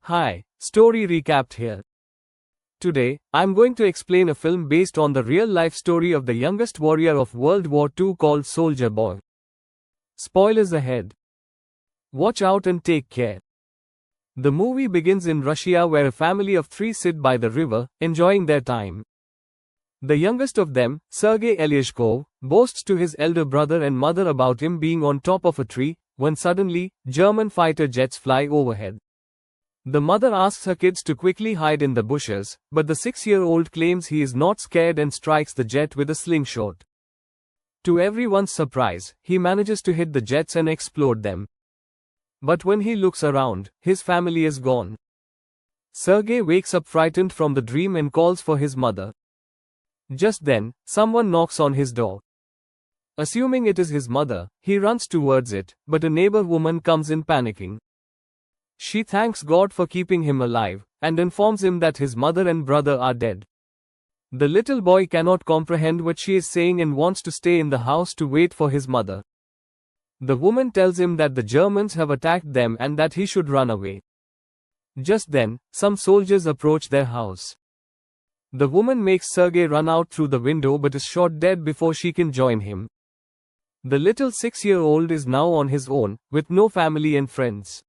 Hi, story recapped here. Today, I'm going to explain a film based on the real-life story of the youngest warrior of World War II called Soldier Boy. Spoilers ahead. Watch out and take care. The movie begins in Russia where a family of three sit by the river, enjoying their time. The youngest of them, Sergei Aleshkov, boasts to his elder brother and mother about him being on top of a tree, when suddenly, German fighter jets fly overhead. The mother asks her kids to quickly hide in the bushes, but the 6-year-old claims he is not scared and strikes the jet with a slingshot. To everyone's surprise, he manages to hit the jets and explode them. But when he looks around, his family is gone. Sergei wakes up frightened from the dream and calls for his mother. Just then, someone knocks on his door. Assuming it is his mother, he runs towards it, but a neighbor woman comes in panicking. She thanks God for keeping him alive, and informs him that his mother and brother are dead. The little boy cannot comprehend what she is saying and wants to stay in the house to wait for his mother. The woman tells him that the Germans have attacked them and that he should run away. Just then, some soldiers approach their house. The woman makes Sergei run out through the window but is shot dead before she can join him. The little 6-year-old is now on his own, with no family and friends.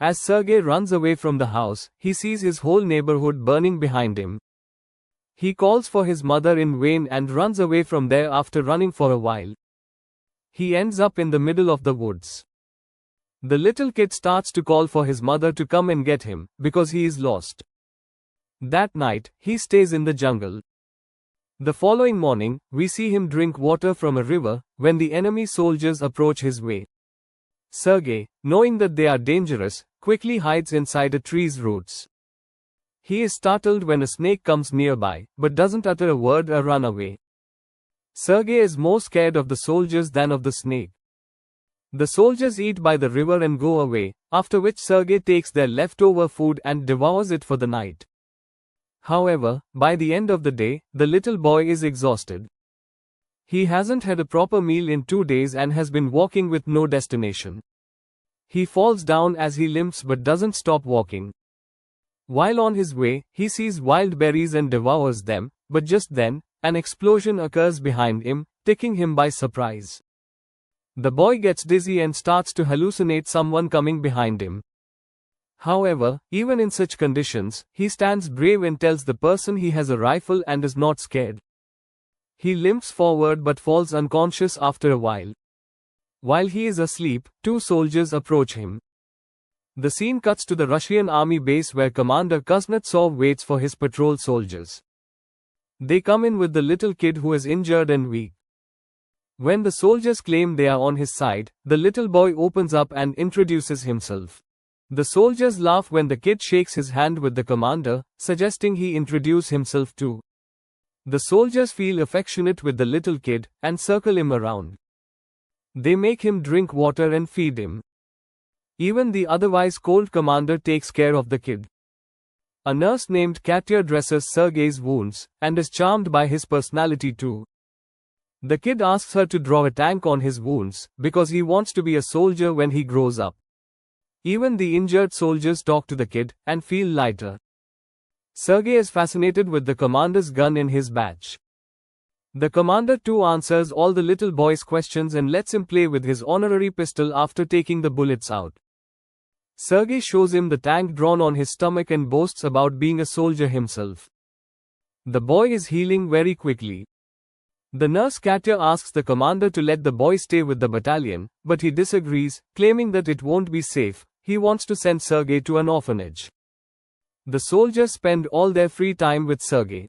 As Sergei runs away from the house, he sees his whole neighborhood burning behind him. He calls for his mother in vain and runs away from there after running for a while. He ends up in the middle of the woods. The little kid starts to call for his mother to come and get him, because he is lost. That night, he stays in the jungle. The following morning, we see him drink water from a river, when the enemy soldiers approach his way. Sergei, knowing that they are dangerous, quickly hides inside a tree's roots. He is startled when a snake comes nearby, but doesn't utter a word or run away. Sergei is more scared of the soldiers than of the snake. The soldiers eat by the river and go away, after which Sergei takes their leftover food and devours it for the night. However, by the end of the day, the little boy is exhausted. He hasn't had a proper meal in 2 days and has been walking with no destination. He falls down as he limps but doesn't stop walking. While on his way, he sees wild berries and devours them, but just then, an explosion occurs behind him, taking him by surprise. The boy gets dizzy and starts to hallucinate someone coming behind him. However, even in such conditions, he stands brave and tells the person he has a rifle and is not scared. He limps forward but falls unconscious after a while. While he is asleep, 2 soldiers approach him. The scene cuts to the Russian army base where Commander Kuznetsov waits for his patrol soldiers. They come in with the little kid who is injured and weak. When the soldiers claim they are on his side, the little boy opens up and introduces himself. The soldiers laugh when the kid shakes his hand with the commander, suggesting he introduce himself too. The soldiers feel affectionate with the little kid, and circle him around. They make him drink water and feed him. Even the otherwise cold commander takes care of the kid. A nurse named Katya dresses Sergei's wounds, and is charmed by his personality too. The kid asks her to draw a tank on his wounds, because he wants to be a soldier when he grows up. Even the injured soldiers talk to the kid, and feel lighter. Sergei is fascinated with the commander's gun in his badge. The commander too answers all the little boy's questions and lets him play with his honorary pistol after taking the bullets out. Sergei shows him the tank drawn on his stomach and boasts about being a soldier himself. The boy is healing very quickly. The nurse Katya asks the commander to let the boy stay with the battalion, but he disagrees, claiming that it won't be safe. He wants to send Sergei to an orphanage. The soldiers spend all their free time with Sergei.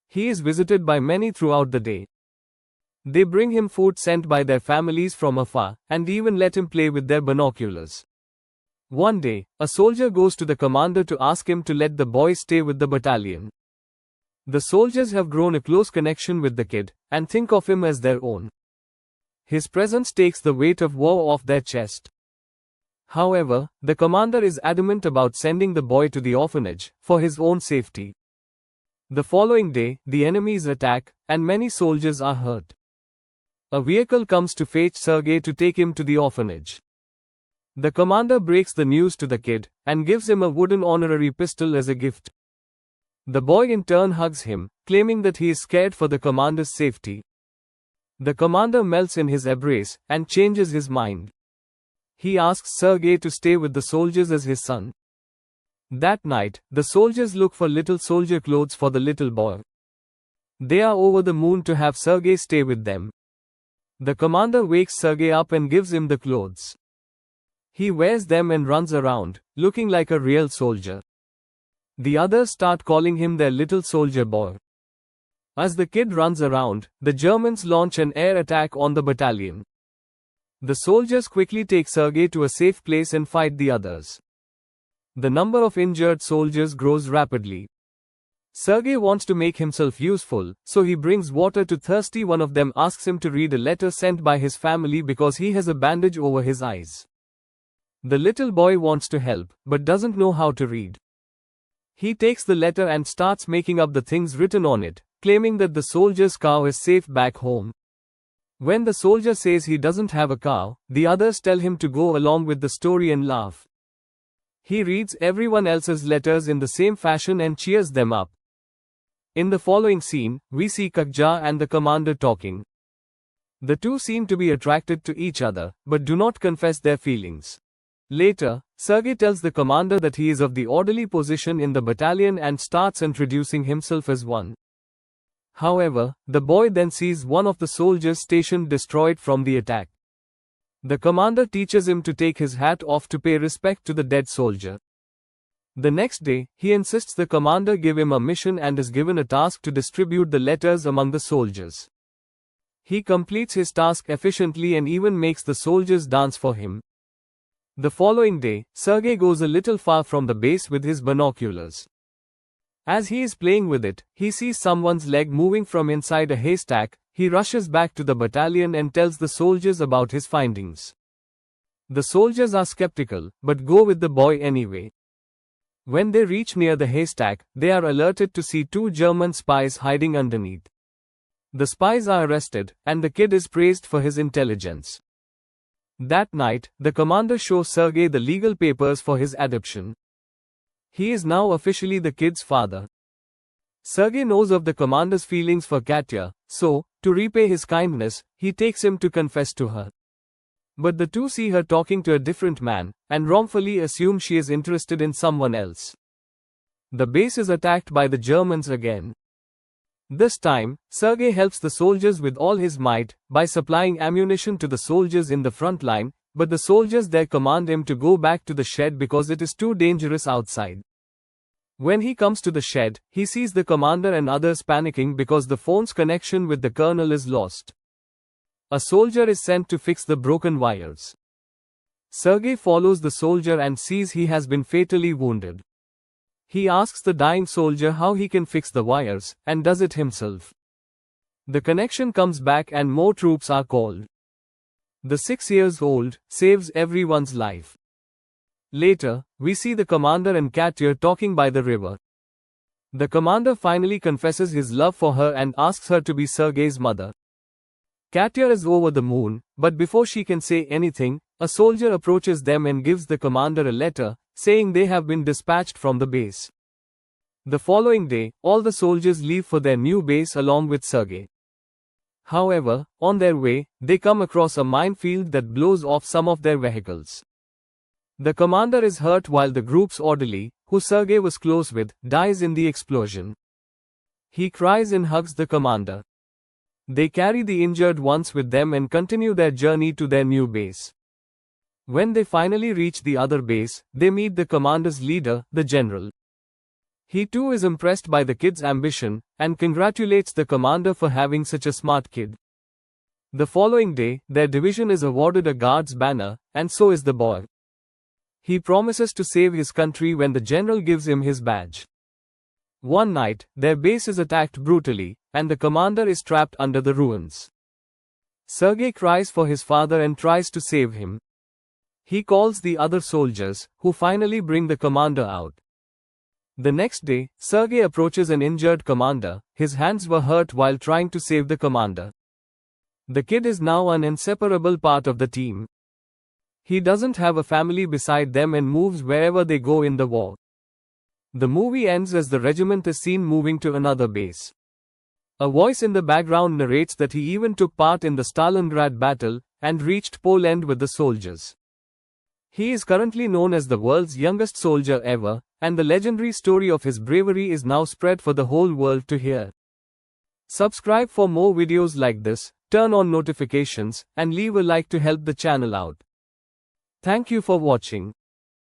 He is visited by many throughout the day. They bring him food sent by their families from afar, and even let him play with their binoculars. One day, a soldier goes to the commander to ask him to let the boy stay with the battalion. The soldiers have grown a close connection with the kid, and think of him as their own. His presence takes the weight of war off their chest. However, the commander is adamant about sending the boy to the orphanage, for his own safety. The following day, the enemies attack, and many soldiers are hurt. A vehicle comes to fetch Sergei to take him to the orphanage. The commander breaks the news to the kid and gives him a wooden honorary pistol as a gift. The boy in turn hugs him, claiming that he is scared for the commander's safety. The commander melts in his embrace and changes his mind. He asks Sergei to stay with the soldiers as his son. That night, the soldiers look for little soldier clothes for the little boy. They are over the moon to have Sergei stay with them. The commander wakes Sergei up and gives him the clothes. He wears them and runs around, looking like a real soldier. The others start calling him their little soldier boy. As the kid runs around, the Germans launch an air attack on the battalion. The soldiers quickly take Sergei to a safe place and fight the others. The number of injured soldiers grows rapidly. Sergei wants to make himself useful, so he brings water to thirsty. One of them asks him to read a letter sent by his family because he has a bandage over his eyes. The little boy wants to help, but doesn't know how to read. He takes the letter and starts making up the things written on it, claiming that the soldier's cow is safe back home. When the soldier says he doesn't have a cow, the others tell him to go along with the story and laugh. He reads everyone else's letters in the same fashion and cheers them up. In the following scene, we see Kakja and the commander talking. The two seem to be attracted to each other, but do not confess their feelings. Later, Sergei tells the commander that he is of the orderly position in the battalion and starts introducing himself as one. However, the boy then sees one of the soldiers stationed destroyed from the attack. The commander teaches him to take his hat off to pay respect to the dead soldier. The next day, he insists the commander give him a mission and is given a task to distribute the letters among the soldiers. He completes his task efficiently and even makes the soldiers dance for him. The following day, Sergei goes a little far from the base with his binoculars. As he is playing with it, he sees someone's leg moving from inside a haystack. He rushes back to the battalion and tells the soldiers about his findings. The soldiers are skeptical, but go with the boy anyway. When they reach near the haystack, they are alerted to see two German spies hiding underneath. The spies are arrested, and the kid is praised for his intelligence. That night, the commander shows Sergei the legal papers for his adoption. He is now officially the kid's father. Sergei knows of the commander's feelings for Katya, so, to repay his kindness, he takes him to confess to her. But the two see her talking to a different man, and wrongfully assume she is interested in someone else. The base is attacked by the Germans again. This time, Sergei helps the soldiers with all his might, by supplying ammunition to the soldiers in the front line, but the soldiers there command him to go back to the shed because it is too dangerous outside. When he comes to the shed, he sees the commander and others panicking because the phone's connection with the colonel is lost. A soldier is sent to fix the broken wires. Sergei follows the soldier and sees he has been fatally wounded. He asks the dying soldier how he can fix the wires, and does it himself. The connection comes back and more troops are called. The 6-year-old saves everyone's life. Later, we see the commander and Katya talking by the river. The commander finally confesses his love for her and asks her to be Sergei's mother. Katya is over the moon, but before she can say anything, a soldier approaches them and gives the commander a letter, saying they have been dispatched from the base. The following day, all the soldiers leave for their new base along with Sergei. However, on their way, they come across a minefield that blows off some of their vehicles. The commander is hurt while the group's orderly, who Sergei was close with, dies in the explosion. He cries and hugs the commander. They carry the injured ones with them and continue their journey to their new base. When they finally reach the other base, they meet the commander's leader, the general. He too is impressed by the kid's ambition, and congratulates the commander for having such a smart kid. The following day, their division is awarded a guard's banner, and so is the boy. He promises to save his country when the general gives him his badge. One night, their base is attacked brutally, and the commander is trapped under the ruins. Sergei cries for his father and tries to save him. He calls the other soldiers, who finally bring the commander out. The next day, Sergei approaches an injured commander. His hands were hurt while trying to save the commander. The kid is now an inseparable part of the team. He doesn't have a family beside them and moves wherever they go in the war. The movie ends as the regiment is seen moving to another base. A voice in the background narrates that he even took part in the Stalingrad battle and reached Poland with the soldiers. He is currently known as the world's youngest soldier ever, and the legendary story of his bravery is now spread for the whole world to hear. Subscribe for more videos like this, turn on notifications, and leave a like to help the channel out. Thank you for watching.